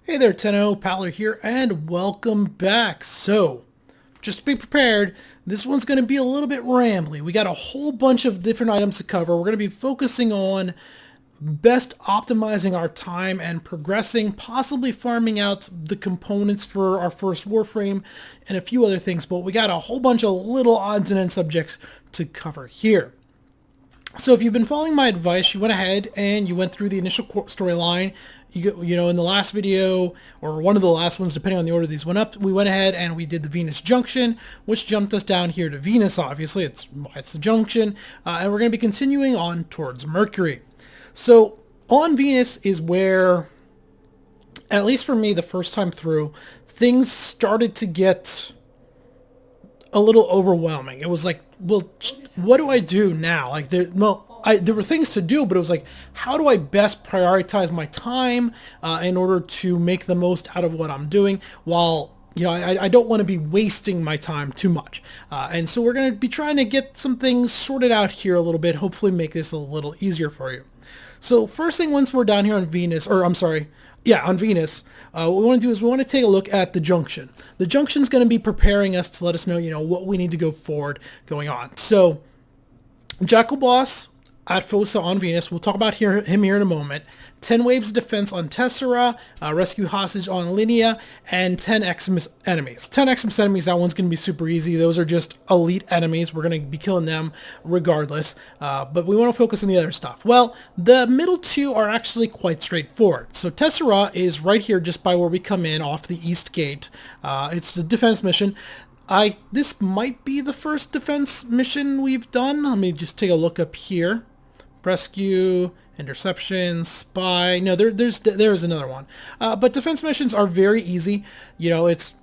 Hey there, Tenno, Paller here, and welcome back. So, just to be prepared, this one's going to be a little bit rambly. We got a whole bunch of different items to cover. We're going to be focusing on best optimizing our time and progressing, possibly farming out the components for our first Warframe and a few other things, but we got a whole bunch of little odds and ends subjects to cover here. So if you've been following my advice, you went ahead and you went through the initial storyline. In the last video, or one of the last ones, depending on the order these went up, we went ahead and we did the Venus Junction, which jumped us down here to Venus, obviously. It's the junction. And we're going to be continuing on towards Mercury. So on Venus is where, at least for me, the first time through, things started to get a little overwhelming. It was like, well, what do I do now? Like there were things to do, but it was like, how do I best prioritize my time in order to make the most out of what I'm doing while, I don't want to be wasting my time too much. And so we're going to be trying to get some things sorted out here a little bit, hopefully make this a little easier for you. So first thing, once we're down here on Venus, or I'm sorry, yeah, on Venus, what we want to do is we want to take a look at the junction. The junction is going to be preparing us to let us know, what we need to go forward going on. So Jackal Boss at Fossa on Venus, we'll talk about him here in a moment. 10 waves of defense on Tessera, rescue hostage on Linea, and 10 Xmas enemies. 10 Xmas enemies, that one's going to be super easy. Those are just elite enemies. We're going to be killing them regardless, but we want to focus on the other stuff. Well, the middle two are actually quite straightforward. So Tessera is right here just by where we come in off the east gate. It's the defense mission. This might be the first defense mission we've done. Let me just take a look up here. Rescue, interception, spy. No, there's another one. But defense missions are very easy. It's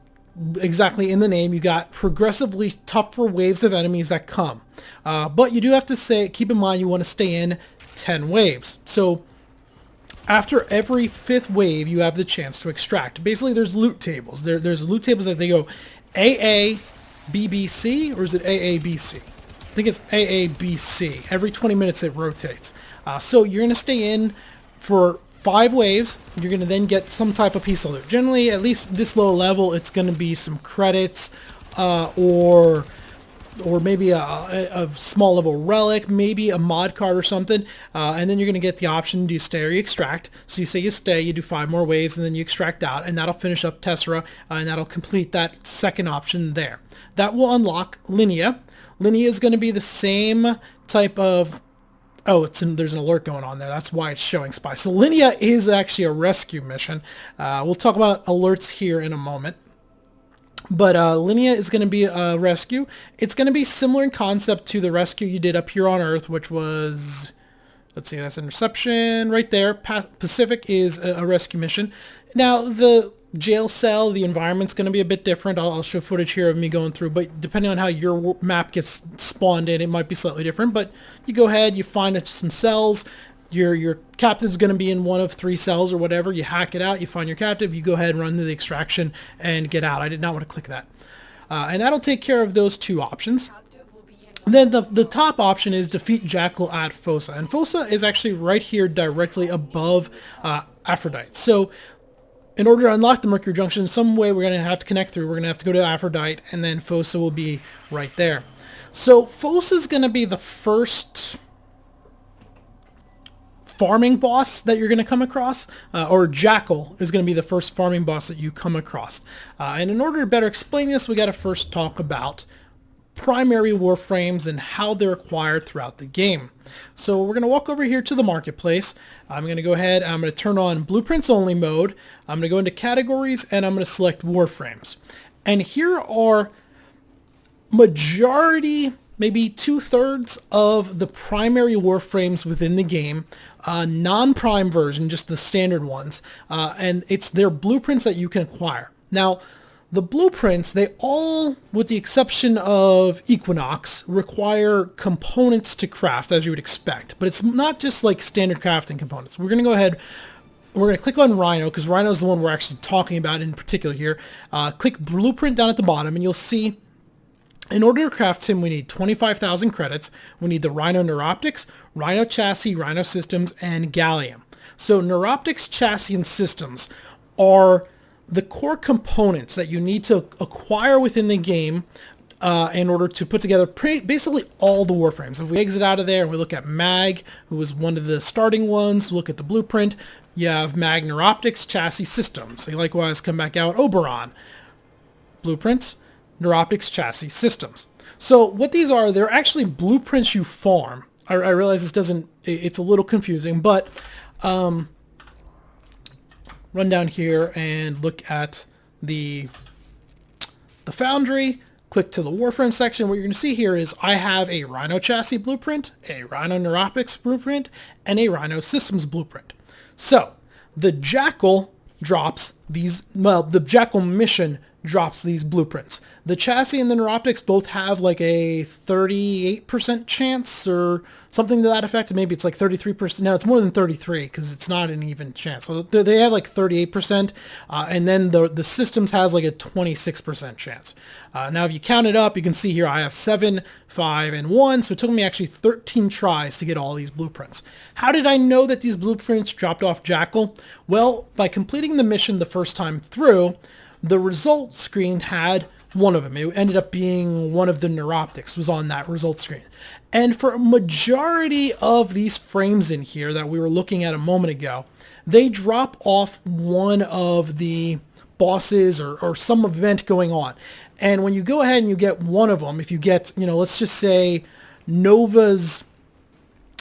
exactly in the name. You got progressively tougher waves of enemies that come. But you do have to keep in mind you want to stay in 10 waves. So after every 5th wave, you have the chance to extract. Basically, there's loot tables. There's loot tables that they go AA, BBC, or is it AABC? I think it's AABC. Every 20 minutes it rotates. So you're going to stay in for 5 waves. You're going to then get some type of piece of loot. Generally, at least this low level, it's going to be some credits or maybe a small level relic, maybe a mod card or something. And then you're going to get the option, do you stay or you extract? So you say you stay, you do 5 more waves, and then you extract out, and that'll finish up Tessera, and that'll complete that second option there. That will unlock Linea. Linea is going to be the same type of... Oh, there's an alert going on there. That's why it's showing spy. So Linea is actually a rescue mission. We'll talk about alerts here in a moment. But Linea is going to be a rescue. It's going to be similar in concept to the rescue you did up here on Earth, which was... Let's see, that's interception right there. Pacific is a rescue mission. Now, the jail cell, the environment's going to be a bit different. I'll show footage here of me going through, but depending on how your map gets spawned in, it might be slightly different. But you go ahead, you find some cells. Your captive's going to be in one of 3 cells or whatever. You hack it out, you find your captive, you go ahead and run to the extraction and get out. I did not want to click that. And that'll take care of those 2 options. And then the top option is defeat Jackal at Fossa. And Fossa is actually right here directly above Aphrodite. So in order to unlock the Mercury Junction, some way we're going to have to connect through. We're going to have to go to Aphrodite, and then Fossa will be right there. So Fossa is going to be the first farming boss that you're going to come across, or Jackal is going to be the first farming boss that you come across. And in order to better explain this, we got to first talk about primary warframes and how they're acquired throughout the game. So we're going to walk over here to the marketplace. I'm going to go ahead, I'm going to turn on blueprints only mode. I'm going to go into categories, and I'm going to select warframes. And here are majority, maybe 2/3 of the primary warframes within the game, non-prime version, just the standard ones, and it's their blueprints that you can acquire. Now, the blueprints, they all, with the exception of Equinox, require components to craft, as you would expect. But it's not just like standard crafting components. We're going to go ahead, we're going to click on Rhino, because Rhino is the one we're actually talking about in particular here. Click Blueprint down at the bottom, and you'll see, in order to craft him, we need 25,000 credits. We need the Rhino Neuroptics, Rhino Chassis, Rhino Systems, and Gallium. So Neuroptics, Chassis, and Systems are the core components that you need to acquire within the game in order to put together basically all the Warframes. If we exit out of there and we look at Mag, who was one of the starting ones, look at the blueprint, you have Mag Neuroptics, Chassis Systems. So likewise come back out Oberon, blueprint, Neuroptics, Chassis Systems. So what these are, they're actually blueprints you farm. I realize this doesn't, it's a little confusing, but run down here and look at the Foundry. Click to the Warframe section. What you're going to see here is I have a Rhino chassis blueprint, a Rhino Neuroptics blueprint, and a Rhino Systems blueprint. So the Jackal drops these, well, the Jackal mission drops these blueprints. The chassis and the Neuroptics both have like a 38% chance or something to that effect. Maybe it's like 33%. No, it's more than 33 because it's not an even chance. So they have like 38%. And then the Systems has like a 26% chance. Now, if you count it up, you can see here I have 7, 5, and 1. So it took me actually 13 tries to get all these blueprints. How did I know that these blueprints dropped off Jackal? Well, by completing the mission the first time through, the result screen had one of them. It ended up being one of the Neuroptics was on that result screen. And for a majority of these frames in here that we were looking at a moment ago, they drop off one of the bosses or some event going on. And when you go ahead and you get one of them, if you get, let's just say Nova's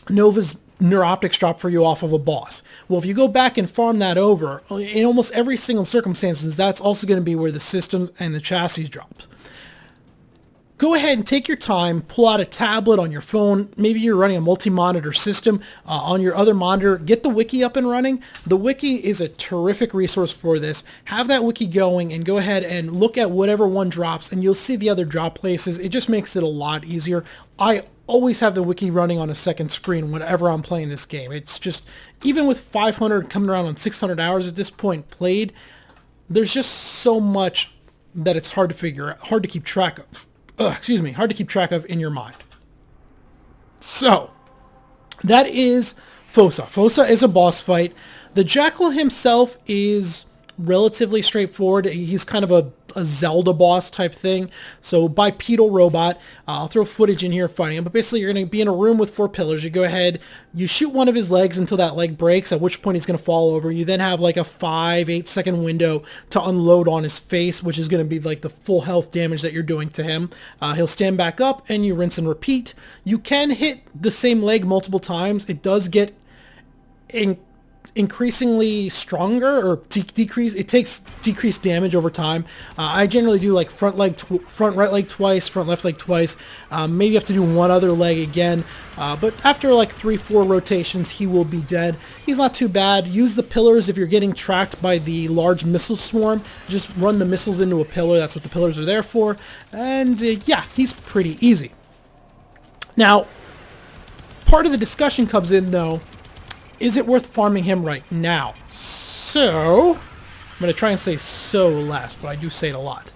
Neuroptics drop for you off of a boss. Well, if you go back and farm that over, in almost every single circumstances, that's also going to be where the Systems and the Chassis drops. Go ahead and take your time, pull out a tablet on your phone. Maybe you're running a multi-monitor system on your other monitor. Get the wiki up and running. The wiki is a terrific resource for this. Have that wiki going and go ahead and look at whatever one drops and you'll see the other drop places. It just makes it a lot easier. I always have the wiki running on a second screen whenever I'm playing this game. It's just, even with 500 coming around on 600 hours at this point played, there's just so much that it's hard to figure out, hard to keep track of. Hard to keep track of in your mind. So, that is Fossa. Fossa is a boss fight. The Jackal himself is relatively straightforward. He's kind of a Zelda boss type thing. So bipedal robot. I'll throw footage in here fighting him. But basically you're going to be in a room with 4 pillars. You go ahead, you shoot one of his legs until that leg breaks, at which point he's going to fall over. You then have like a 5-8 second window to unload on his face, which is going to be like the full health damage that you're doing to him. He'll stand back up and you rinse and repeat. You can hit the same leg multiple times. It does get increasingly stronger or decrease. It takes decreased damage over time. I generally do like front right leg twice, front left leg twice. Maybe you have to do one other leg again. But after like 3-4 rotations, he will be dead. He's not too bad. Use the pillars if you're getting tracked by the large missile swarm. Just run the missiles into a pillar. That's what the pillars are there for. And yeah, he's pretty easy. Now, part of the discussion comes in though, is it worth farming him right now? So, I'm going to try and say so last, but I do say it a lot.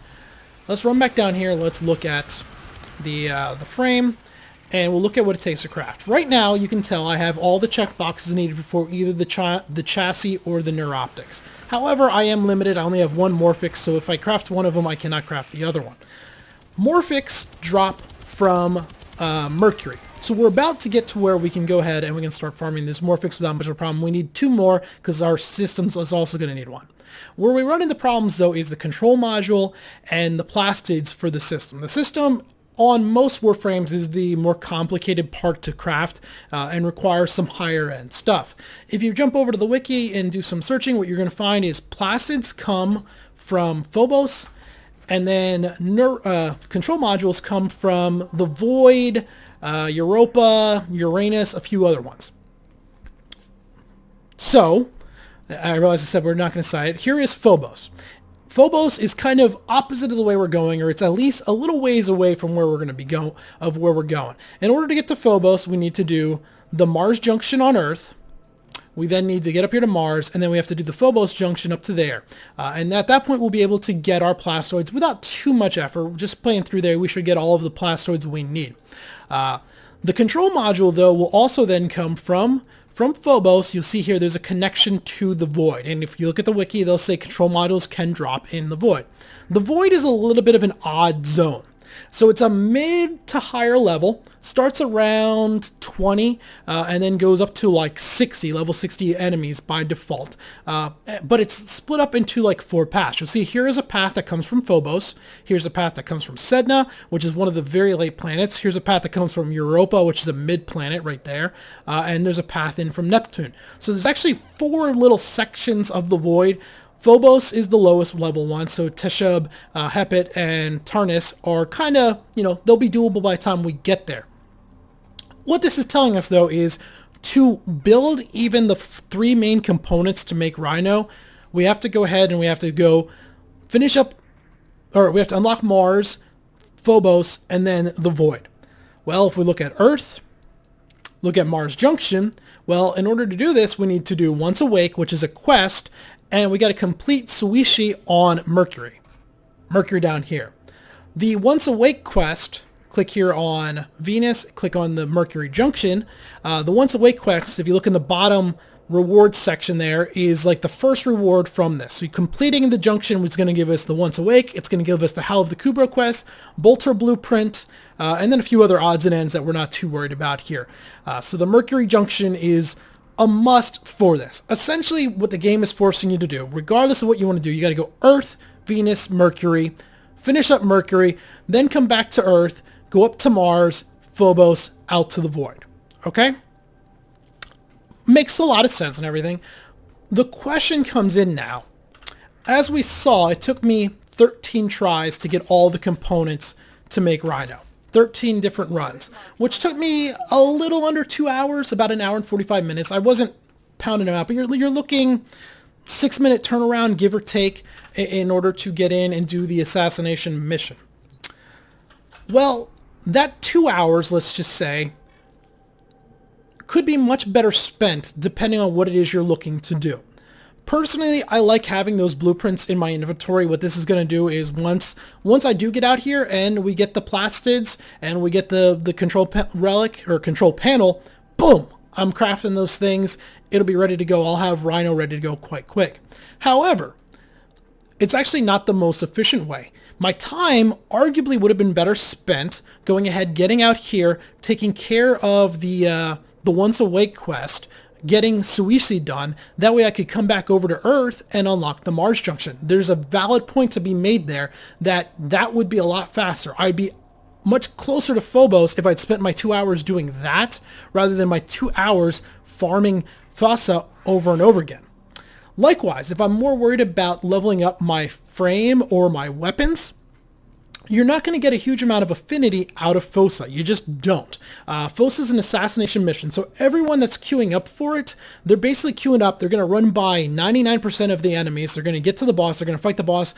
Let's run back down here. Let's look at the frame, and we'll look at what it takes to craft. Right now, you can tell I have all the check boxes needed for either the chassis or the Neuroptics. However, I am limited. I only have one Morphix, so if I craft one of them, I cannot craft the other one. Morphix drop from Mercury. So we're about to get to where we can go ahead and we can start farming this Morphix without much of a problem. We need 2 more because our Systems is also going to need 1. Where we run into problems though is the control module and the plastids for the system. The system on most Warframes is the more complicated part to craft and requires some higher end stuff. If you jump over to the wiki and do some searching, what you're going to find is plastids come from Phobos, and then control modules come from the Void, Europa, Uranus, a few other ones. So, I realize I said we're not going to cite it. Here is Phobos. Phobos is kind of opposite of the way we're going, or it's at least a little ways away from where we're going to be going. In order to get to Phobos, we need to do the Mars junction on Earth. We then need to get up here to Mars, and then we have to do the Phobos junction up to there. And at that point, we'll be able to get our plastoids without too much effort. Just playing through there, we should get all of the plastoids we need. The control module, though, will also then come from from Phobos, you'll see here there's a connection to the Void. And if you look at the wiki, they'll say control modules can drop in the Void. The Void is a little bit of an odd zone. So it's a mid to higher level, starts around 20, and then goes up to like 60, level 60 enemies by default. But it's split up into like 4 paths. You'll see here is a path that comes from Phobos. Here's a path that comes from Sedna, which is one of the very late planets. Here's a path that comes from Europa, which is a mid planet right there. And there's a path in from Neptune. So there's actually 4 little sections of the Void. Phobos is the lowest level one, so Teshub, Hepit, and Tarnis are kind of, they'll be doable by the time we get there. What this is telling us, though, is to build even the 3 main components to make Rhino, we have to go ahead and we have to go finish up, or we have to unlock Mars, Phobos, and then the Void. Well, if we look at Earth, look at Mars Junction, well, in order to do this, we need to do Once Awake, which is a quest, and we got to complete Suishi on Mercury. Mercury down here. The Once Awake quest, click here on Venus, click on the Mercury Junction. The Once Awake quest, if you look in the bottom reward section there, is like the first reward from this. So completing the junction is going to give us the Once Awake. It's going to give us the Hell of the Kubro quest, Bolter Blueprint, and then a few other odds and ends that we're not too worried about here. So the Mercury Junction is a must for this. Essentially, what the game is forcing you to do, regardless of what you want to do, you got to go Earth, Venus, Mercury, finish up Mercury, then come back to Earth, go up to Mars, Phobos, out to the Void. Okay? Makes a lot of sense and everything. The question comes in now. As we saw, it took me 13 tries to get all the components to make Rhino. 13 different runs, which took me a little under 2 hours, about an hour and 45 minutes. I wasn't pounding them out, but you're looking 6-minute turnaround, give or take, in order to get in and do the assassination mission. Well, that 2 hours, let's just say, could be much better spent depending on what it is you're looking to do. Personally, I like having those blueprints in my inventory. What this is going to do is once I do get out here and we get the plastids and we get the control relic or control panel, boom, I'm crafting those things. It'll be ready to go. I'll have Rhino ready to go quite quick. However, it's actually not the most efficient way. My time arguably would have been better spent going ahead, getting out here, taking care of the Once Awake quest, getting Suishi done. That way I could come back over to Earth and unlock the Mars Junction. There's a valid point to be made there that would be a lot faster. I'd be much closer to Phobos if I'd spent my 2 hours doing that rather than my 2 hours farming Fossa over and over again. Likewise, if I'm more worried about leveling up my frame or my weapons, you're not going to get a huge amount of affinity out of Fossa. You just don't. Fossa is an assassination mission, so everyone that's queuing up for it, they're basically queuing up. They're going to run by 99% of the enemies. They're going to get to the boss. They're going to fight the boss,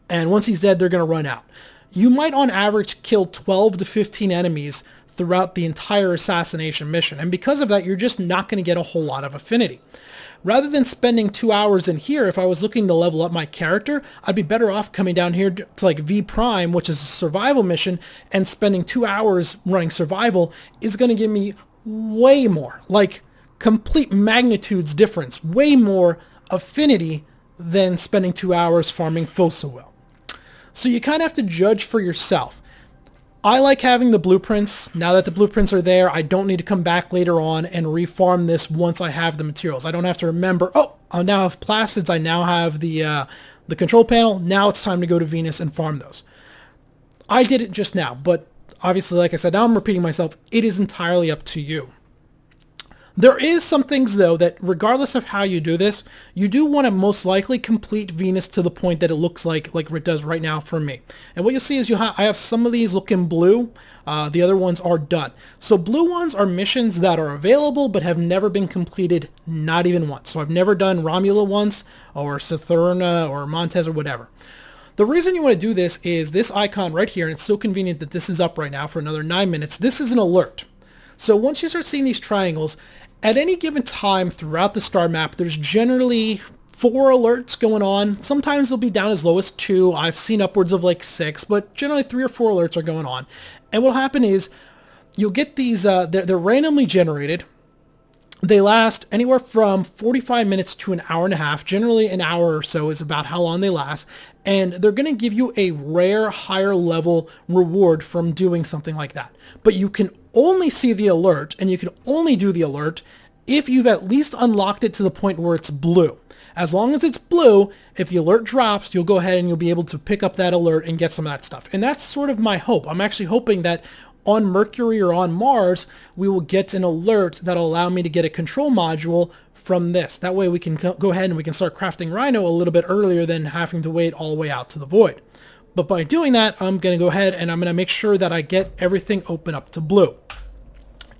and once he's dead, they're going to run out. You might, on average, kill 12 to 15 enemies throughout the entire assassination mission, and because of that, you're just not going to get a whole lot of affinity. Rather than spending 2 hours in here, if I was looking to level up my character, I'd be better off coming down here to like V Prime, which is a survival mission, and spending 2 hours running survival is going to give me way more, like complete magnitudes difference, way more affinity than spending 2 hours farming Fossa will. So you kind of have to judge for yourself. I like having the blueprints. Now that the blueprints are there, I don't need to come back later on and refarm this once I have the materials. I don't have to remember, oh, I now have plastids, I now have the control panel, now it's time to go to Venus and farm those. I did it just now, but obviously, like I said, now I'm repeating myself, it is entirely up to you. There is some things, though, that regardless of how you do this, you do want to most likely complete Venus to the point that it looks like it does right now for me. And what you'll see is I have some of these looking blue. The other ones are done. So blue ones are missions that are available but have never been completed, not even once. So I've never done Romula once, or Saturna, or Montez, or whatever. The reason you want to do this is this icon right here, and it's so convenient that this is up right now for another 9 minutes. This is an alert. So once you start seeing these triangles, at any given time throughout the star map, there's generally 4 alerts going on. Sometimes they'll be down as low as 2. I've seen upwards of like 6, but generally 3 or 4 alerts are going on. And what'll happen is you'll get these, they're randomly generated. They last anywhere from 45 minutes to an hour and a half. Generally, an hour or so is about how long they last. And they're going to give you a rare, higher level reward from doing something like that. But you can only see the alert, and you can only do the alert if you've at least unlocked it to the point where it's blue. As long as it's blue, if the alert drops, you'll go ahead and you'll be able to pick up that alert and get some of that stuff. And that's sort of my hope. I'm actually hoping that on Mercury or on Mars, we will get an alert that'll allow me to get a control module from this. That way we can go ahead and we can start crafting Rhino a little bit earlier than having to wait all the way out to the void. But by doing that, I'm going to go ahead and I'm going to make sure that I get everything open up to blue.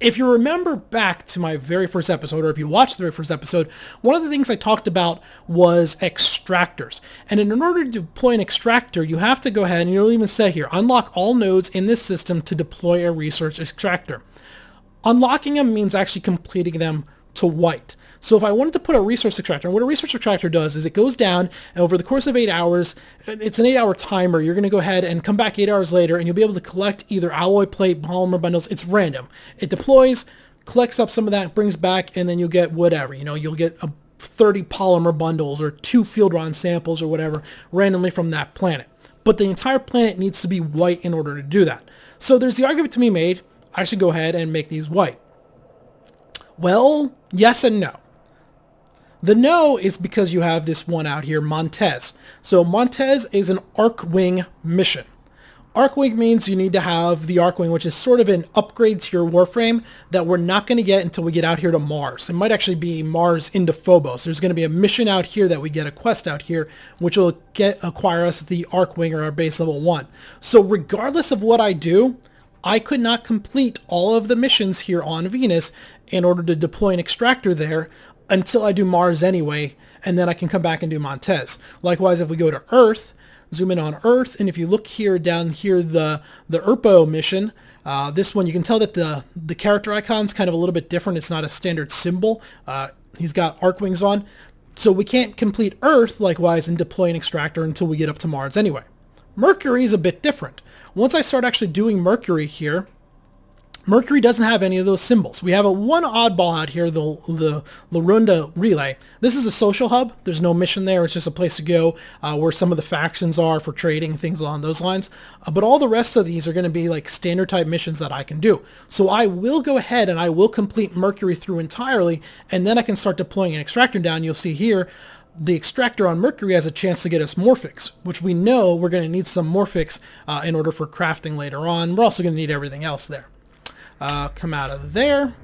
If you remember back to my very first episode, or if you watched the very first episode, one of the things I talked about was extractors. And in order to deploy an extractor, you have to go ahead, and you'll even say here, unlock all nodes in this system to deploy a research extractor. Unlocking them means actually completing them to white. So if I wanted to put a resource extractor, and what a resource extractor does is it goes down, and over the course of 8 hours, it's an 8-hour timer. You're going to go ahead and come back 8 hours later, and you'll be able to collect either alloy plate, polymer bundles. It's random. It deploys, collects up some of that, brings back, and then you'll get whatever. You'll get 30 polymer bundles or 2 field rod samples or whatever randomly from that planet. But the entire planet needs to be white in order to do that. So there's the argument to be made, I should go ahead and make these white. Well, yes and no. The no is because you have this one out here, Montez. So Montez is an Arcwing mission. Arcwing means you need to have the Arcwing, which is sort of an upgrade to your Warframe that we're not going to get until we get out here to Mars. It might actually be Mars into Phobos. There's going to be a mission out here that we get a quest out here, which will acquire us the Arcwing or our base level 1. So regardless of what I do, I could not complete all of the missions here on Venus in order to deploy an extractor there until I do Mars anyway, and then I can come back and do Montez. Likewise, if we go to Earth, zoom in on Earth, and if you look here down here, the ERPO mission, this one, you can tell that the character icon's kind of a little bit different. It's not a standard symbol. He's got Arcwings on. So we can't complete Earth, likewise, and deploy an extractor until we get up to Mars anyway. Mercury is a bit different. Once I start actually doing Mercury here, Mercury doesn't have any of those symbols. We have one oddball out here, the Larunda Relay. This is a social hub. There's no mission there. It's just a place to go where some of the factions are for trading, things along those lines. But all the rest of these are going to be like standard type missions that I can do. So I will go ahead and I will complete Mercury through entirely, and then I can start deploying an extractor down. You'll see here, the extractor on Mercury has a chance to get us Morphics, which we know we're going to need some Morphics in order for crafting later on. We're also going to need everything else there. Come out of there.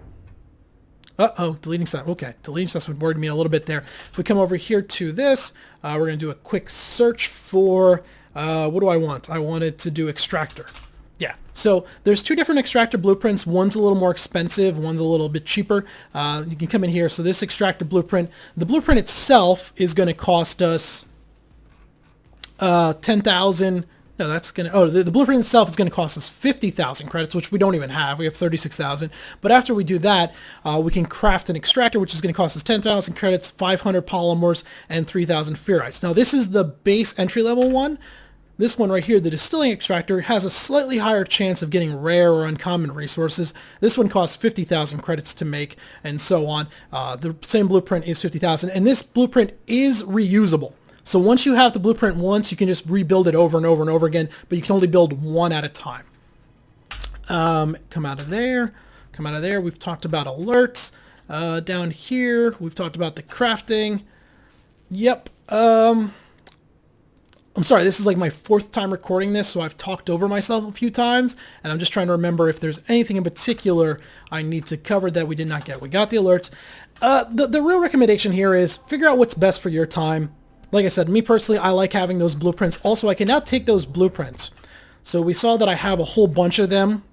Deleting stuff. Okay, deleting stuff would worry me a little bit there. If we come over here to this, we're going to do a quick search for, what do I want? I wanted to do extractor. Yeah, so there's 2 different extractor blueprints. One's a little more expensive, one's a little bit cheaper. You can come in here. So this extractor blueprint, the blueprint itself is going to cost us 10,000. No, that's going to, the blueprint itself is going to cost us 50,000 credits, which we don't even have. We have 36,000. But after we do that, we can craft an extractor, which is going to cost us 10,000 credits, 500 polymers, and 3,000 ferrites. Now, this is the base entry-level one. This one right here, the distilling extractor, has a slightly higher chance of getting rare or uncommon resources. This one costs 50,000 credits to make, and so on. The same blueprint is 50,000, and this blueprint is reusable. So once you have the blueprint once, you can just rebuild it over and over and over again, but you can only build one at a time. Come out of there. Come out of there. We've talked about alerts. Down here, we've talked about the crafting. Yep. I'm sorry, this is like my 4th time recording this, so I've talked over myself a few times, and I'm just trying to remember if there's anything in particular I need to cover that we did not get. We got the alerts. The real recommendation here is figure out what's best for your time. Like I said, me personally, I like having those blueprints. Also, I can now take those blueprints. So we saw that I have a whole bunch of them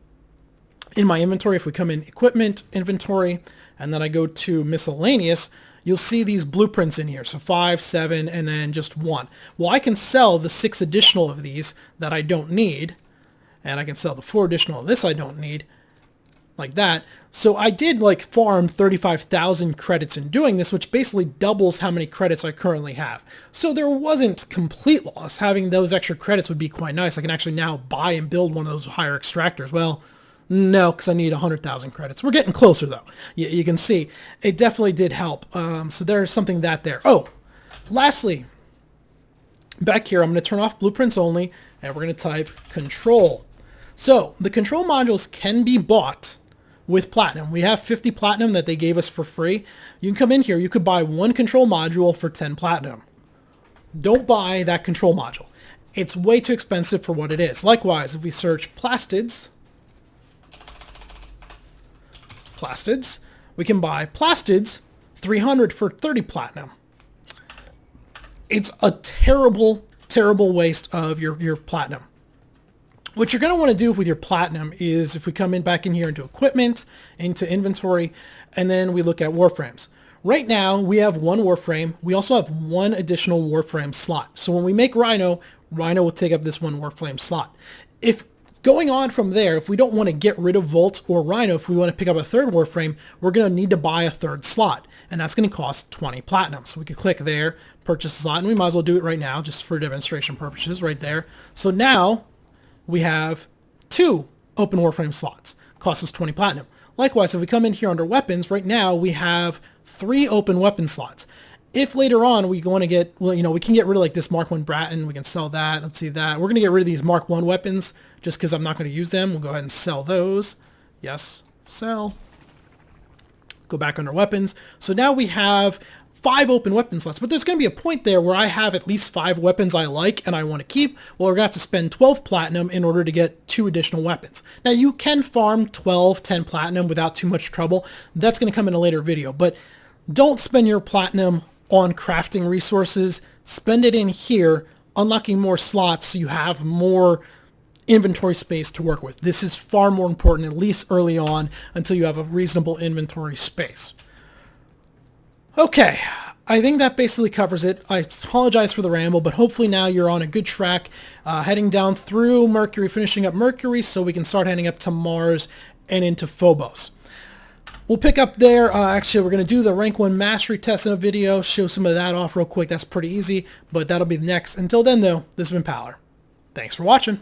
in my inventory. If we come in equipment, inventory, and then I go to miscellaneous, you'll see these blueprints in here. So 5, 7, and then just 1. Well, I can sell the 6 additional of these that I don't need, and I can sell the 4 additional of this I don't need, like that. So I did like farm 35,000 credits in doing this, which basically doubles how many credits I currently have. So there wasn't complete loss. Having those extra credits would be quite nice. I can actually now buy and build one of those higher extractors. Well, No, because I need 100,000 credits. We're getting closer, though. You can see it definitely did help. So there's something there. Oh, lastly, back here, I'm going to turn off blueprints only, and we're going to type control. So the control modules can be bought with platinum. We have 50 platinum that they gave us for free. You can come in here. You could buy one control module for 10 platinum. Don't buy that control module. It's way too expensive for what it is. Likewise, if we search plastids, we can buy plastids 300 for 30 platinum. It's a terrible, terrible waste of your platinum. What you're going to want to do with your platinum is, if we come in back in here into equipment, into inventory, and then we look at Warframes. Right now, we have one Warframe. We also have one additional Warframe slot. So when we make Rhino, Rhino will take up this one Warframe slot. If going on from there, if we don't want to get rid of Volt or Rhino, if we want to pick up a third Warframe, we're going to need to buy a third slot. And that's going to cost 20 platinum. So we could click there, purchase a slot, and we might as well do it right now just for demonstration purposes right there. So now we have 2 open Warframe slots. Costs us 20 platinum. Likewise, if we come in here under weapons, right now we have 3 open weapon slots. If later on we want to get, well, we can get rid of like this Mark 1 Bratton, we can sell that. Let's see that. We're going to get rid of these Mark 1 weapons just because I'm not going to use them. We'll go ahead and sell those. Yes, sell. Go back under weapons. So now we have 5 open weapon slots, but there's going to be a point there where I have at least 5 weapons I like and I want to keep. Well, we're going to have to spend 12 platinum in order to get 2 additional weapons. Now, you can farm 10 platinum without too much trouble. That's going to come in a later video, but don't spend your platinum on crafting resources. Spend it in here, unlocking more slots so you have more inventory space to work with. This is far more important, at least early on, until you have a reasonable inventory space. Okay, I think that basically covers it. I apologize for the ramble, but hopefully now you're on a good track, heading down through Mercury, finishing up Mercury, so we can start heading up to Mars and into Phobos. We'll pick up there. Actually, we're going to do the rank 1 mastery test in a video, show some of that off real quick. That's pretty easy, but that'll be next. Until then, though, this has been Power. Thanks for watching.